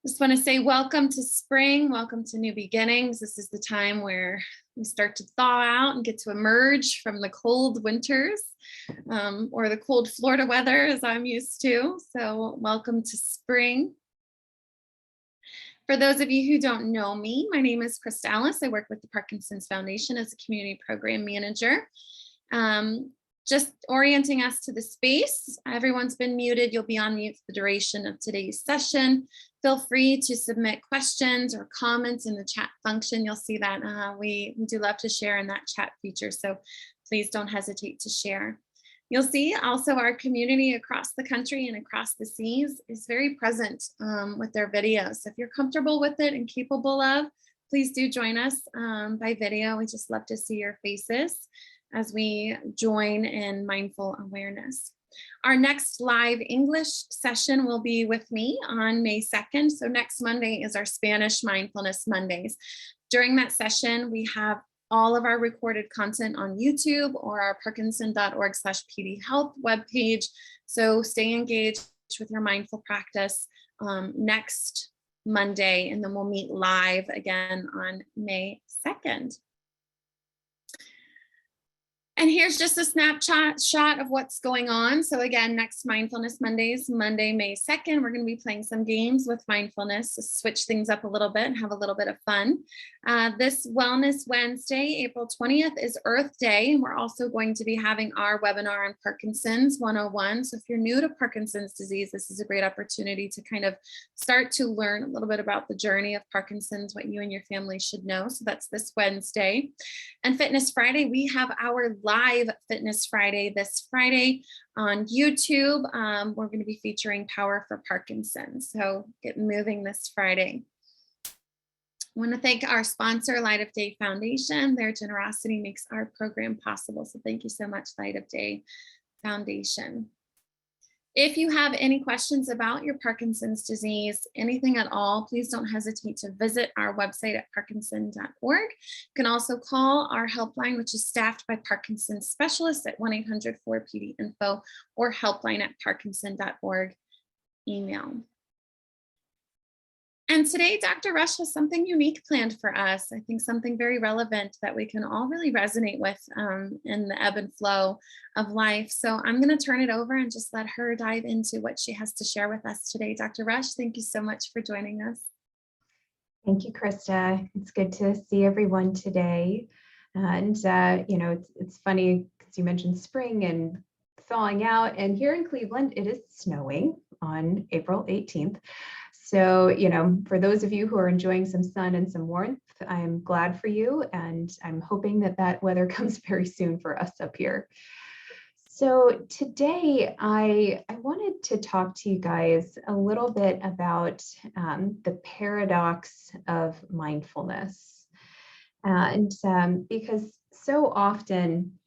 Just want to say welcome to spring, welcome to new beginnings. This is the time where we start to thaw out and get to emerge from the cold winters or the cold Florida weather as I'm used to. So welcome to spring. For those of you who don't know me, my name is Alice. I work with the Parkinson's Foundation as a community program manager. Just orienting us to the space. Everyone's been muted. You'll be on mute for the duration of today's session. Feel free to submit questions or comments in the chat function. You'll see that we do love to share in that chat feature, so please don't hesitate to share. You'll see also our community across the country and across the seas is very present with their videos. So if you're comfortable with it and capable of, please do join us by video. We just love to see your faces as we join in mindful awareness. Our next live English session will be with me on May 2nd. So next Monday is our Spanish Mindfulness Mondays. During that session, we have all of our recorded content on YouTube or our parkinson.org/pdhealth webpage. So stay engaged with your mindful practice next Monday, and then we'll meet live again on May 2nd. And here's just a snapshot of what's going on. So again, next Mindfulness Mondays, Monday, May 2nd, we're going to be playing some games with mindfulness to switch things up a little bit and have a little bit of fun. This Wellness Wednesday, April 20th, is Earth Day. And we're also going to be having our webinar on Parkinson's 101. So if you're new to Parkinson's disease, this is a great opportunity to kind of start to learn a little bit about the journey of Parkinson's, what you and your family should know. So that's this Wednesday. And Fitness Friday, we have our live Fitness Friday this Friday on YouTube. We're going to be featuring Power for Parkinson's. So get moving this Friday. I want to thank our sponsor, Light of Day Foundation. Their generosity makes our program possible. So thank you so much, Light of Day Foundation. If you have any questions about your Parkinson's disease, anything at all, please don't hesitate to visit our website at parkinson.org. You can also call our helpline, which is staffed by Parkinson's specialists at 1-800-4PD-INFO or helpline@parkinson.org email. And today, Dr. Rush has something unique planned for us. I think something very relevant that we can all really resonate with in the ebb and flow of life. So I'm going to turn it over and just let her dive into what she has to share with us today. Dr. Rush, thank you so much for joining us. Thank you, Krista. It's good to see everyone today. And, it's funny because you mentioned spring and thawing out. And here in Cleveland, it is snowing on April 18th. So, for those of you who are enjoying some sun and some warmth, I'm glad for you. And I'm hoping that that weather comes very soon for us up here. So today, I wanted to talk to you guys a little bit about the paradox of mindfulness. And because so often,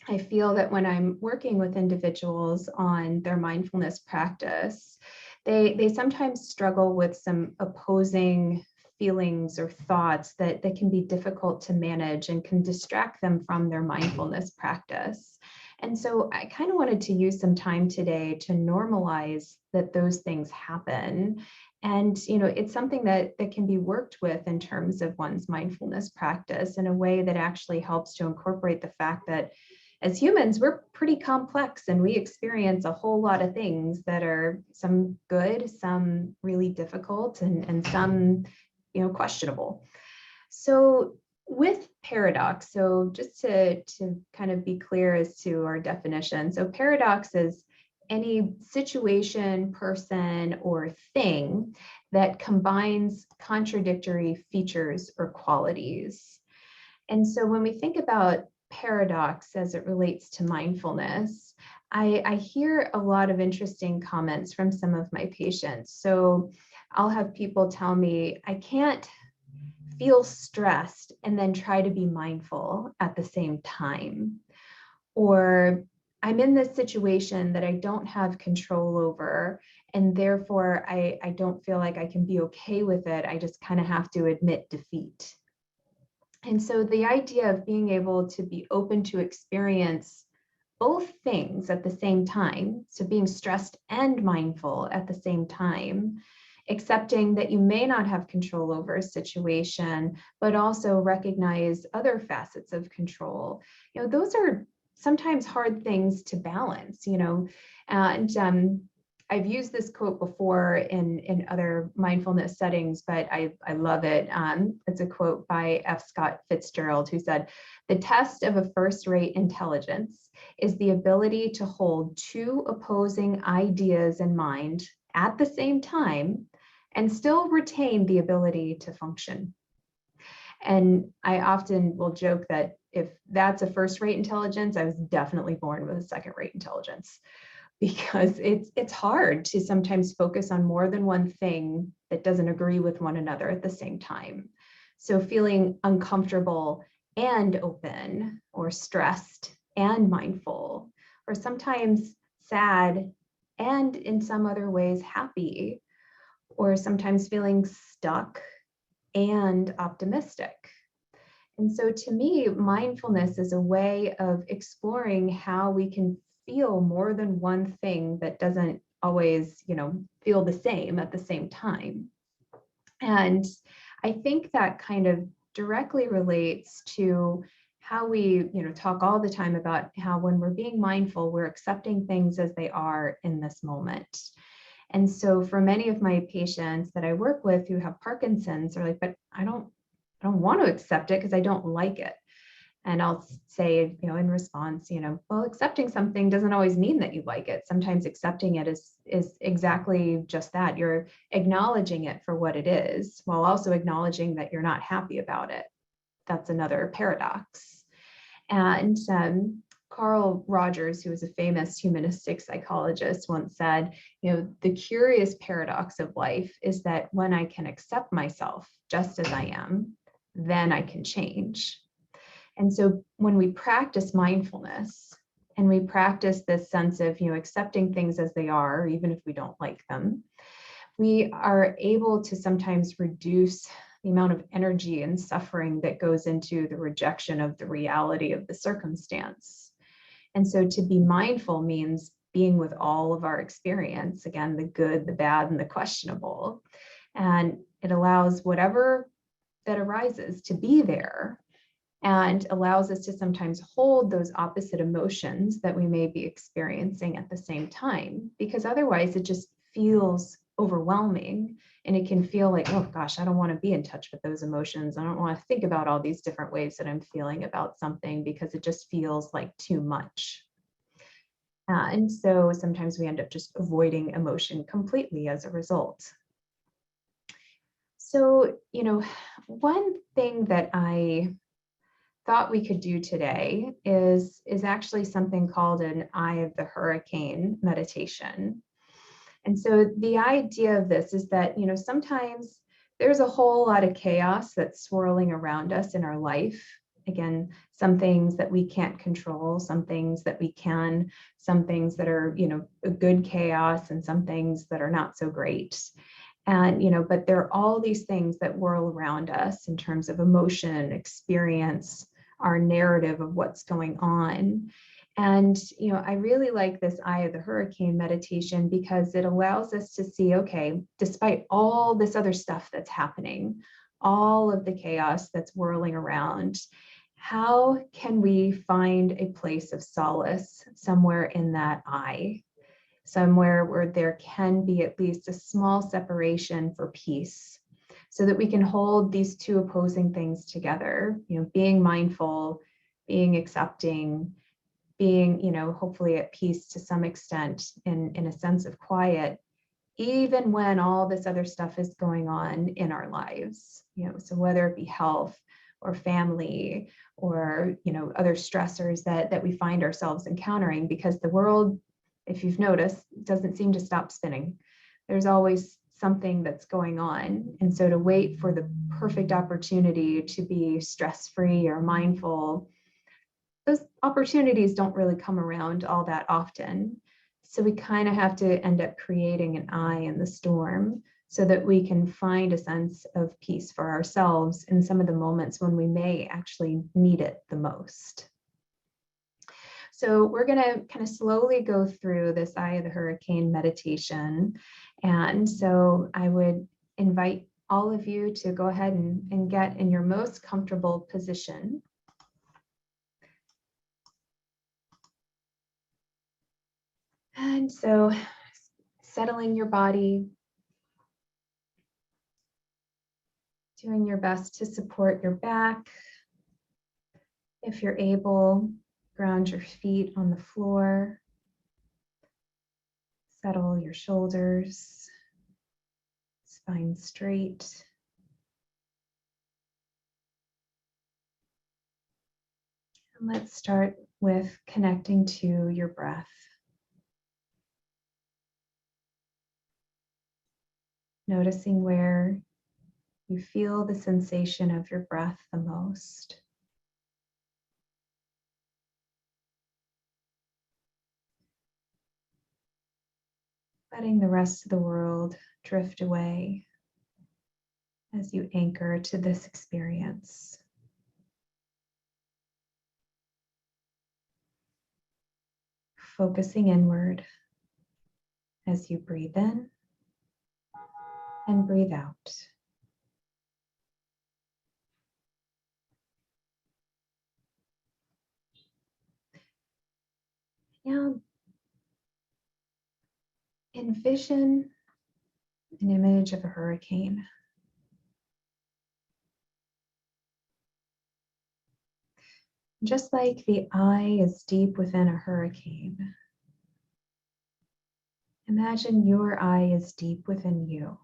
I feel that when I'm working with individuals on their mindfulness practice, they sometimes struggle with some opposing feelings or thoughts that can be difficult to manage and can distract them from their mindfulness practice. And so I kind of wanted to use some time today to normalize that those things happen. And, it's something that can be worked with in terms of one's mindfulness practice in a way that actually helps to incorporate the fact that as humans, we're pretty complex and we experience a whole lot of things that are some good, some really difficult, and some, questionable. So with paradox, so just to kind of be clear as to our definition. So paradox is any situation, person, or thing that combines contradictory features or qualities. And so when we think about paradox as it relates to mindfulness, I hear a lot of interesting comments from some of my patients. So I'll have people tell me, I can't feel stressed and then try to be mindful at the same time. Or I'm in this situation that I don't have control over, and therefore I don't feel like I can be okay with it. I just kind of have to admit defeat. And so the idea of being able to be open to experience both things at the same time, so being stressed and mindful at the same time, accepting that you may not have control over a situation, but also recognize other facets of control. Those are sometimes hard things to balance, and I've used this quote before in other mindfulness settings, but I love it. It's a quote by F. Scott Fitzgerald, who said, "The test of a first-rate intelligence is the ability to hold two opposing ideas in mind at the same time and still retain the ability to function." And I often will joke that if that's a first-rate intelligence, I was definitely born with a second-rate intelligence, because it's hard to sometimes focus on more than one thing that doesn't agree with one another at the same time. So feeling uncomfortable and open, or stressed and mindful, or sometimes sad and in some other ways happy, or sometimes feeling stuck and optimistic. And so to me, mindfulness is a way of exploring how we can feel more than one thing that doesn't always, feel the same at the same time. And I think that kind of directly relates to how we, talk all the time about how when we're being mindful, we're accepting things as they are in this moment. And so for many of my patients that I work with who have Parkinson's, they're like, but I don't want to accept it because I don't like it. And I'll say, in response, well, accepting something doesn't always mean that you like it. Sometimes accepting it is exactly just that. You're acknowledging it for what it is, while also acknowledging that you're not happy about it. That's another paradox. And Carl Rogers, who was a famous humanistic psychologist, once said, the curious paradox of life is that when I can accept myself just as I am, then I can change. And so when we practice mindfulness and we practice this sense of, accepting things as they are, even if we don't like them, we are able to sometimes reduce the amount of energy and suffering that goes into the rejection of the reality of the circumstance. And so to be mindful means being with all of our experience, again, the good, the bad, and the questionable. And it allows whatever that arises to be there, and allows us to sometimes hold those opposite emotions that we may be experiencing at the same time, because otherwise it just feels overwhelming, and it can feel like, oh gosh, I don't want to be in touch with those emotions. I don't want to think about all these different ways that I'm feeling about something, because it just feels like too much. And so sometimes we end up just avoiding emotion completely as a result. So, one thing that I thought we could do today is actually something called an eye of the hurricane meditation. And so the idea of this is that, sometimes there's a whole lot of chaos that's swirling around us in our life. Again, some things that we can't control, some things that we can, some things that are, a good chaos, and some things that are not so great. And, but there are all these things that whirl around us in terms of emotion, experience, our narrative of what's going on. And, I really like this eye of the hurricane meditation, because it allows us to see, okay, despite all this other stuff that's happening, all of the chaos that's whirling around, how can we find a place of solace somewhere in that eye? Somewhere where there can be at least a small separation for peace, so that we can hold these two opposing things together, being mindful, being accepting, being, hopefully at peace to some extent, in a sense of quiet, even when all this other stuff is going on in our lives, so whether it be health or family or, other stressors that we find ourselves encountering, because the world, if you've noticed, doesn't seem to stop spinning. There's always something that's going on. And so to wait for the perfect opportunity to be stress-free or mindful, those opportunities don't really come around all that often. So we kind of have to end up creating an eye in the storm, so that we can find a sense of peace for ourselves in some of the moments when we may actually need it the most. So we're going to kind of slowly go through this Eye of the Hurricane meditation. And so I would invite all of you to go ahead and get in your most comfortable position. And so settling your body, doing your best to support your back. If you're able, ground your feet on the floor. Settle your shoulders, spine straight. And let's start with connecting to your breath. Noticing where you feel the sensation of your breath the most. Letting the rest of the world drift away as you anchor to this experience. Focusing inward as you breathe in and breathe out. Now, envision an image of a hurricane. Just like the eye is deep within a hurricane, imagine your eye is deep within you.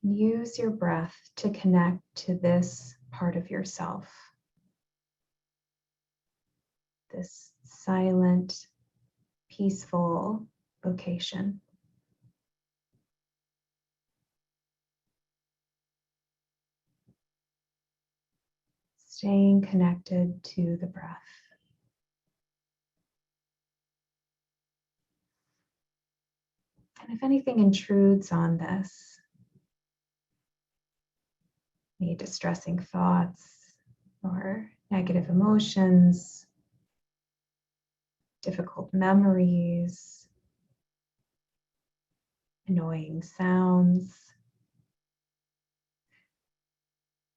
Use your breath to connect to this part of yourself, this silent, peaceful location. Staying connected to the breath. And if anything intrudes on this, any distressing thoughts or negative emotions, difficult memories, annoying sounds,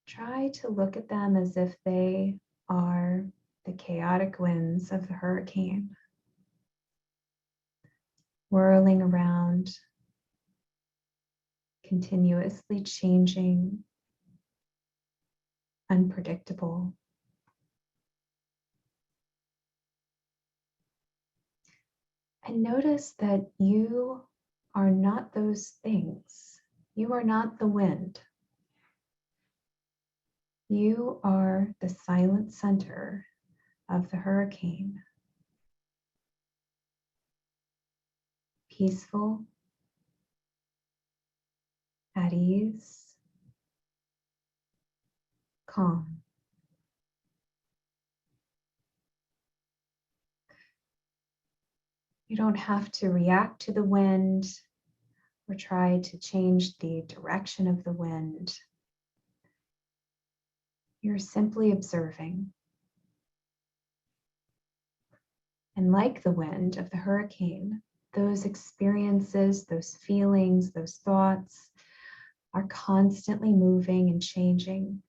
try to look at them as if they are the chaotic winds of the hurricane, whirling around, continuously changing, unpredictable. And notice that you are not those things. You are not the wind. You are the silent center of the hurricane. Peaceful, at ease, calm. You don't have to react to the wind or try to change the direction of the wind. You're simply observing. And like the wind of the hurricane, those experiences, those feelings, those thoughts are constantly moving and changing.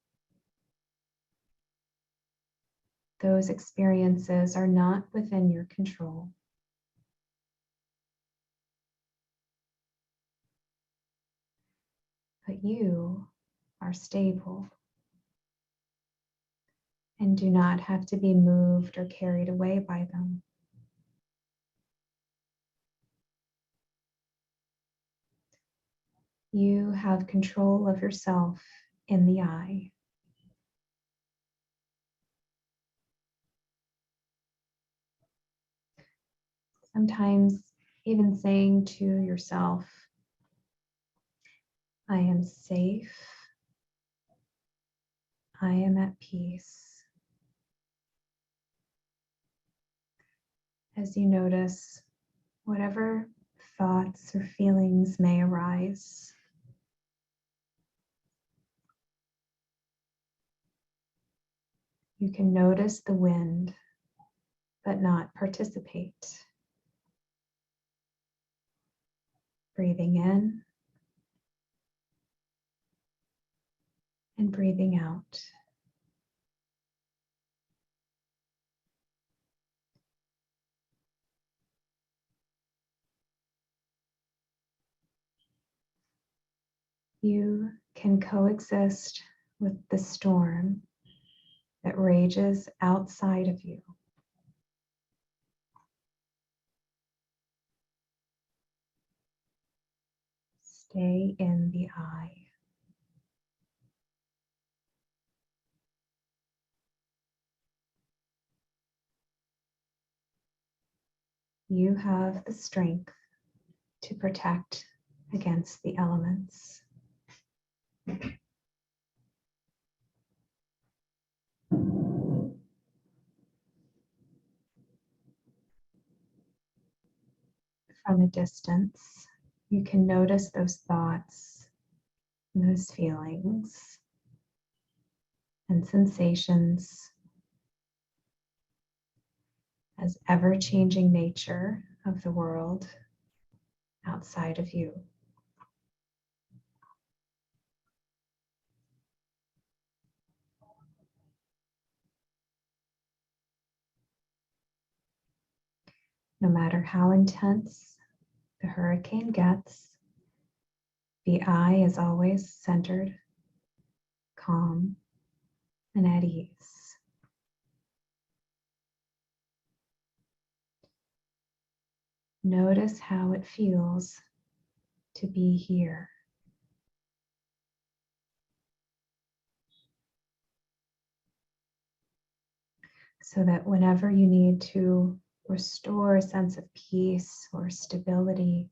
Those experiences are not within your control. But you are stable and do not have to be moved or carried away by them. You have control of yourself in the eye. Sometimes even saying to yourself, I am safe. I am at peace. As you notice whatever thoughts or feelings may arise. You can notice the wind, but not participate. Breathing in and breathing out. You can coexist with the storm that rages outside of you. Stay in the eye. You have the strength to protect against the elements. From a distance, you can notice those thoughts, and those feelings, and sensations as ever-changing nature of the world outside of you. No matter how intense the hurricane gets, the eye is always centered, calm, and at ease. Notice how it feels to be here. So that whenever you need to restore a sense of peace or stability,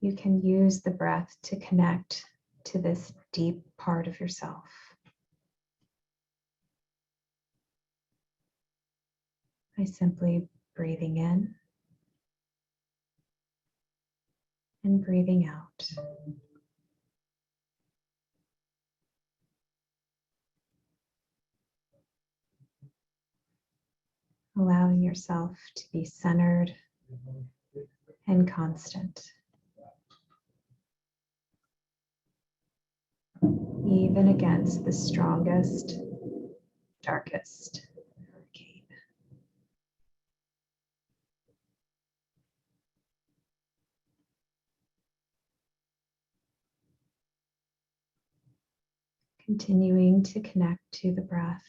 you can use the breath to connect to this deep part of yourself. By simply breathing in and breathing out. Allowing yourself to be centered and constant. Even against the strongest, darkest hurricane. Continuing to connect to the breath.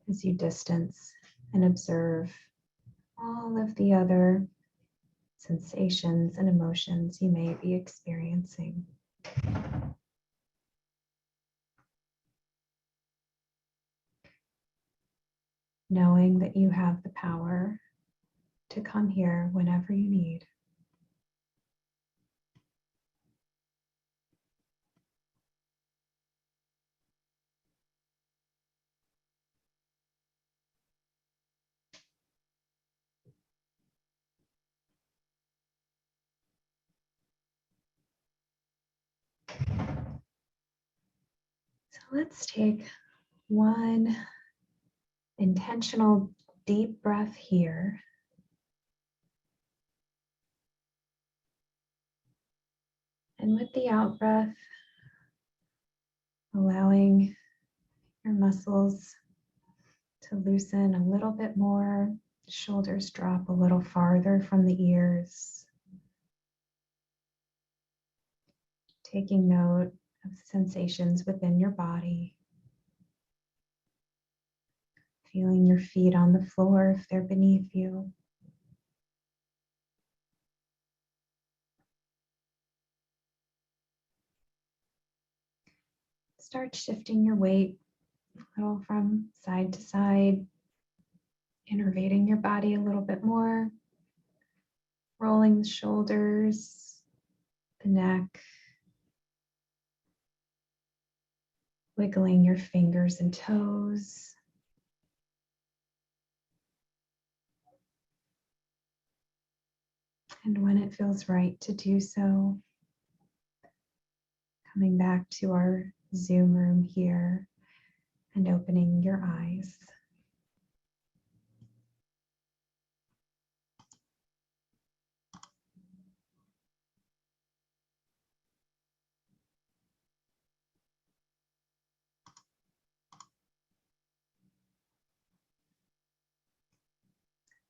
As you distance and observe all of the other sensations and emotions you may be experiencing. Knowing that you have the power to come here whenever you need. So let's take one intentional deep breath here. And with the out breath, allowing your muscles to loosen a little bit more, shoulders drop a little farther from the ears. Taking note of sensations within your body. Feeling your feet on the floor if they're beneath you. Start shifting your weight a little from side to side, innervating your body a little bit more, rolling the shoulders, the neck, wiggling your fingers and toes. And when it feels right to do so, Coming back to our Zoom room here and opening your eyes.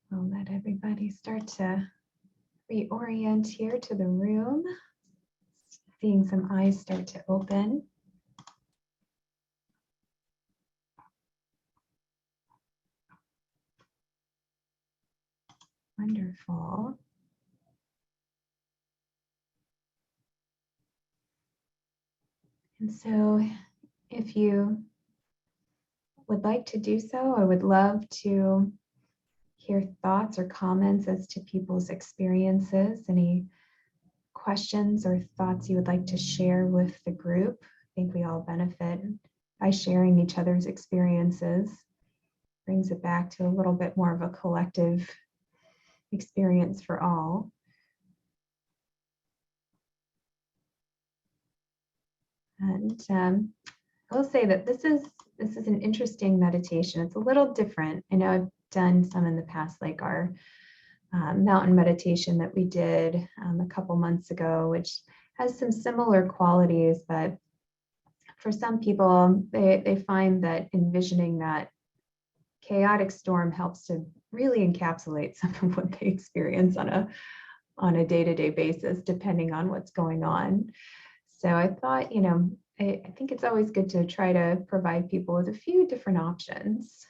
We'll let everybody start to reorient here to the room. Seeing some eyes start to open. Wonderful. And so if you would like to do so, I would love to hear thoughts or comments as to people's experiences, any questions or thoughts you would like to share with the group. I think we all benefit by sharing each other's experiences. Brings it back to a little bit more of a collective experience for all. And I will say that this is an interesting meditation. It's a little different. I know I've done some in the past, like our mountain meditation that we did a couple months ago, which has some similar qualities, but for some people, they find that envisioning that chaotic storm helps to really encapsulate some of what they experience on a day-to-day basis, depending on what's going on. So I thought, I think it's always good to try to provide people with a few different options.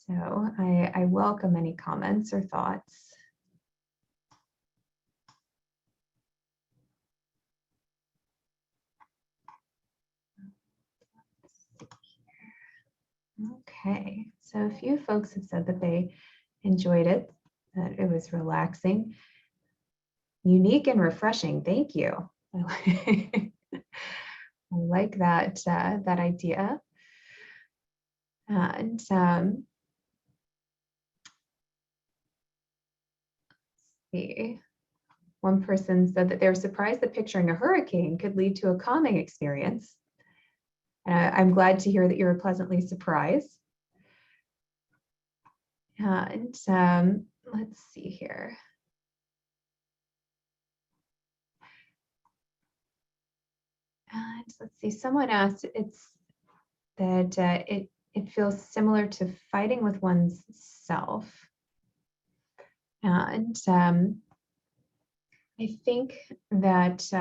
So I welcome any comments or thoughts. Okay, so a few folks have said that they enjoyed it, that it was relaxing, unique and refreshing. Thank you. I like that that idea. And let's see. One person said that they were surprised that picturing a hurricane could lead to a calming experience. I'm glad to hear that you were pleasantly surprised. And let's see here. And let's see, someone asked, it's that it feels similar to fighting with one's self. And I think that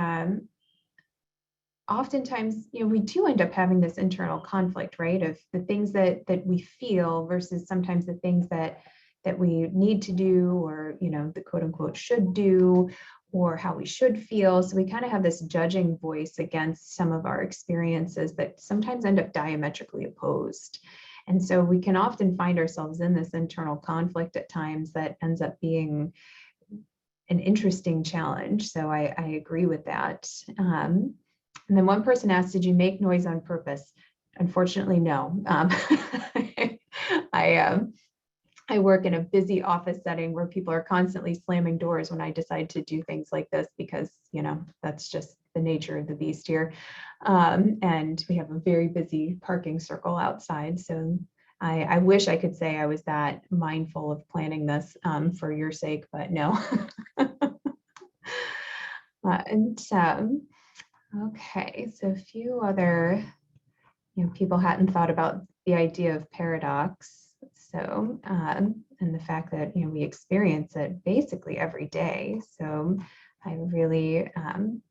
oftentimes, we do end up having this internal conflict, right? Of the things that we feel versus sometimes the things that we need to do, or, the quote unquote should do, or how we should feel. So we kind of have this judging voice against some of our experiences that sometimes end up diametrically opposed. And so we can often find ourselves in this internal conflict at times that ends up being an interesting challenge. So I agree with that. And then one person asked, did you make noise on purpose? Unfortunately, no. I work in a busy office setting where people are constantly slamming doors when I decide to do things like this, because, that's just the nature of the beast here. And we have a very busy parking circle outside. So I wish I could say I was that mindful of planning this for your sake, but no. Okay, so a few other, people hadn't thought about the idea of paradox. So, and the fact that, we experience it basically every day. So I really am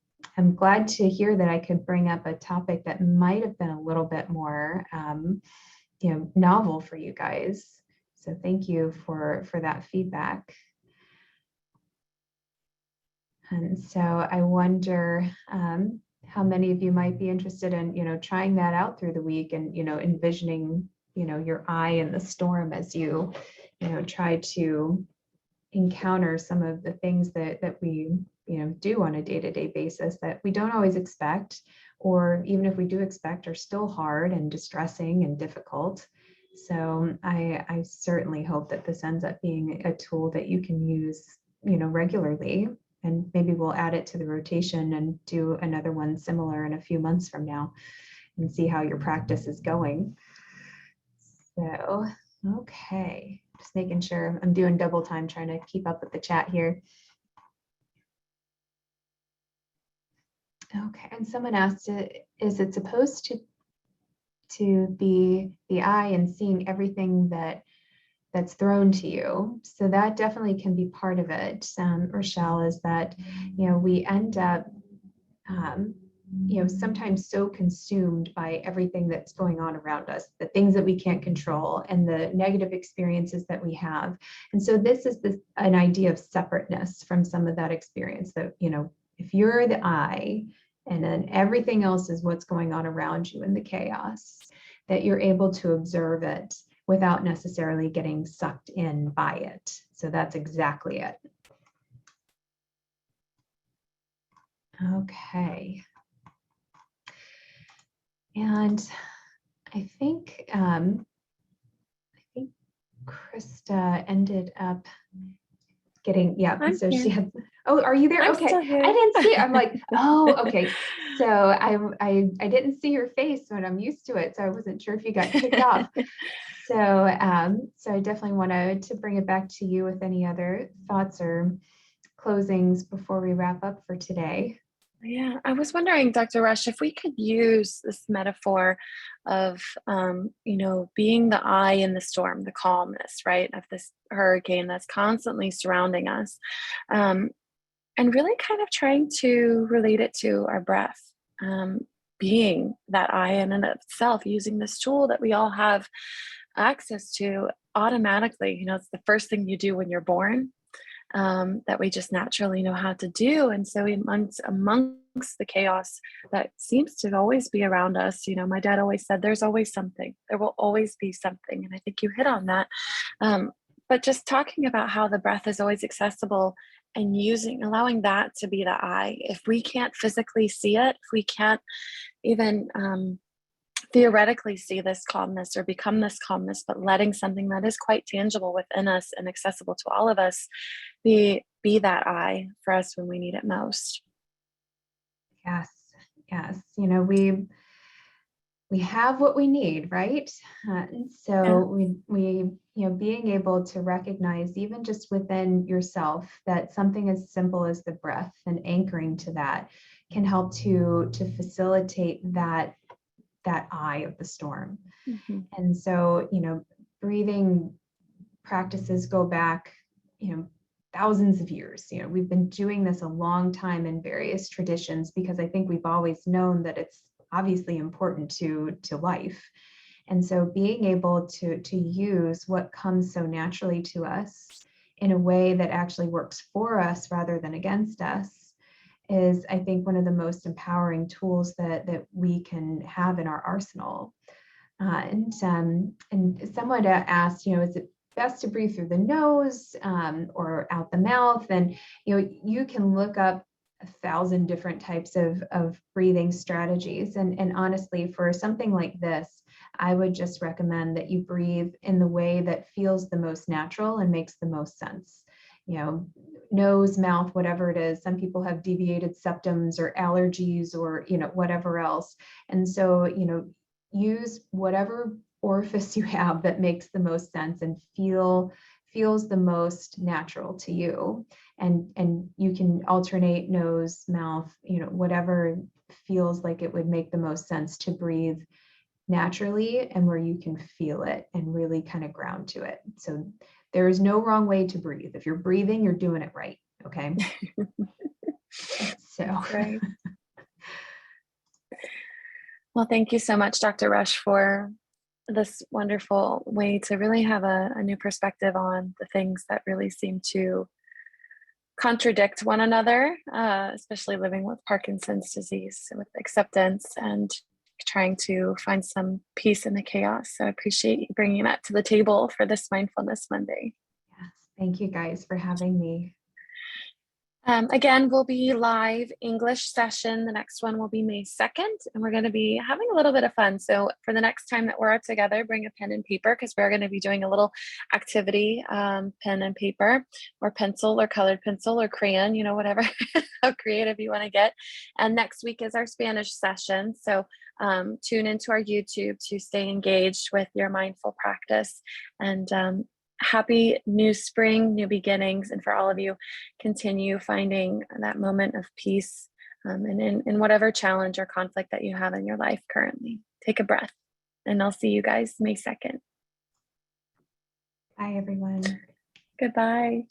glad to hear that I could bring up a topic that might have been a little bit more, novel for you guys. So thank you for that feedback. And so I wonder how many of you might be interested in, trying that out through the week and, envisioning, your eye in the storm as you, try to encounter some of the things that we, do on a day-to-day basis that we don't always expect, or even if we do expect, are still hard and distressing and difficult. So I certainly hope that this ends up being a tool that you can use, regularly. and maybe we'll add it to the rotation and do another one similar in a few months from now and see how your practice is going. So, okay, just making sure I'm doing double time trying to keep up with the chat here. Okay, and someone asked, is it supposed to be the eye and seeing everything that's thrown to you? So that definitely can be part of it, Rochelle, is that, we end up, sometimes so consumed by everything that's going on around us, the things that we can't control and the negative experiences that we have. And so this is an idea of separateness from some of that experience that, if you're the eye and then everything else is what's going on around you in the chaos, that you're able to observe it without necessarily getting sucked in by it. So that's exactly it. Okay. And I think Krista ended up getting, I'm so here. she had, oh, are you there? I'm Okay, still here. I didn't see it. I'm like, oh, okay. So I didn't see your face when I'm used to it, so I wasn't sure if you got kicked off. So so I definitely wanted to bring it back to you with any other thoughts or closings before we wrap up for today. Yeah, I was wondering, Dr. Rush, if we could use this metaphor of, being the eye in the storm, the calmness, right, of this hurricane that's constantly surrounding us, and really kind of trying to relate it to our breath, being that eye in and of itself, using this tool that we all have access to automatically. It's the first thing you do when you're born. That we just naturally know how to do. And so amongst the chaos that seems to always be around us, my dad always said, there's always something, there will always be something. And I think you hit on that. But just talking about how the breath is always accessible and allowing that to be the eye. If we can't physically see it, if we can't even theoretically see this calmness or become this calmness, but letting something that is quite tangible within us and accessible to all of us be that eye for us when we need it most. Yes. We have what we need, right? And so Yeah. we being able to recognize even just within yourself that something as simple as the breath and anchoring to that can help to facilitate that eye of the storm. Mm-hmm. And so, breathing practices go back, thousands of years. We've been doing this a long time in various traditions because I think we've always known that it's obviously important to life. And so being able to use what comes so naturally to us in a way that actually works for us rather than against us is, I think, one of the most empowering tools that we can have in our arsenal. And someone asked, is it best to breathe through the nose or out the mouth? And you can look up 1,000 different types of breathing strategies. And honestly, for something like this, I would just recommend that you breathe in the way that feels the most natural and makes the most sense. Nose, mouth, whatever it is. Some people have deviated septums or allergies or, whatever else. And so, use whatever orifice you have that makes the most sense and feels the most natural to you. And you can alternate nose, mouth, whatever feels like it would make the most sense to breathe naturally and where you can feel it and really kind of ground to it. So there is no wrong way to breathe. If you're breathing, you're doing it right. Okay. So That's right. Well, thank you so much, Dr. Rush, for this wonderful way to really have a new perspective on the things that really seem to contradict one another, especially living with Parkinson's disease, with acceptance and trying to find some peace in the chaos. So I appreciate you bringing that to the table for this Mindfulness Monday. yes, thank you guys for having me. Again, we'll be live English session. The next one will be May 2nd, and we're going to be having a little bit of fun. So for the next time that we're together, bring a pen and paper because we're going to be doing a little activity, pen and paper or pencil or colored pencil or crayon, whatever, how creative you want to get. And next week is our Spanish session. So tune into our YouTube to stay engaged with your mindful practice. And happy new spring, new beginnings. And for all of you, continue finding that moment of peace and in whatever challenge or conflict that you have in your life currently. Take a breath, and I'll see you guys May 2nd. Bye, everyone. Goodbye.